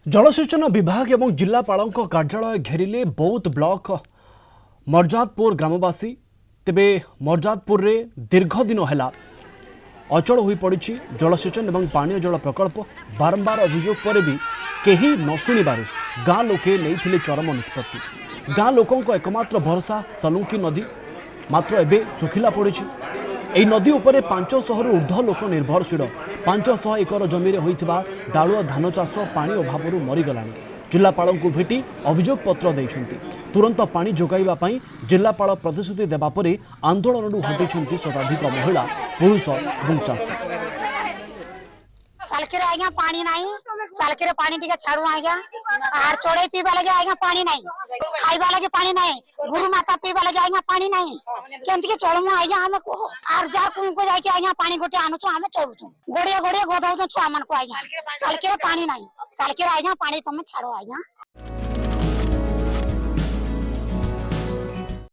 जलसेचन विभाग एवं जिलापाल कार्यालय घेरिले बौद्ध ब्लॉक मर्जादपुर ग्रामवासी तेबे मर्जादपुर रे दीर्घ दिन है अचल हो पड़ी जलसेचन एवं पानीय जल प्रकल्प बारंबार अभियोग पर भी कहीं न शुणिबार गाँ लोके नहीं चरम निष्पत्ति। गाँ लोकों एकमात्र भरोसा सलुंकी नदी मात्र एबे सुखिला पड़ी। ଏହି ନଦୀ ଉପରେ 500 ଊର୍ଦ୍ଧ୍ୱ ଲୋକ ନିର୍ଭରଶୀଳ। 500 ଏକର ଜମିରେ ହୋଇଥିବା ଡାଳୁଅ ଧାନ ଚାଷ ପାଣି ଅଭାବରୁ ମରିଗଲାଣି। ଜିଲ୍ଲାପାଳଙ୍କୁ ଭେଟି ଅଭିଯୋଗ ପତ୍ର ଦେଇଛନ୍ତି। ତୁରନ୍ତ ପାଣି ଯୋଗାଇବା ପାଇଁ ଜିଲ୍ଲାପାଳ ପ୍ରତିଶ୍ରୁତି ଦେବା ପରେ ଆନ୍ଦୋଳନରୁ ହଟିଛନ୍ତି ଶତାଧିକ ମହିଳା, ପୁରୁଷ ଏବଂ ଚାଷୀ। सालकेरे आज्ञा पानी नहीं, सालकेरे पानी टिके छाड़ू आज्ञा, आर चोड़े पीबा लगे आज्ञा पानी नहीं, खाइबा लगे पानी नहीं, गुरु माता पीबा लगे आज्ञा पानी नहीं। केंति के चलमु आज्ञा हमें को आर जार को जाके आज्ञा पानी गोटे आनुछु हमें चलुछु गोड़िया गोड़िया गोदाउछु छुआ मन को आज्ञा सालकेरे पानी नहीं, सालकेरे आज्ञा पानी तुम छाड़ो आज्ञा।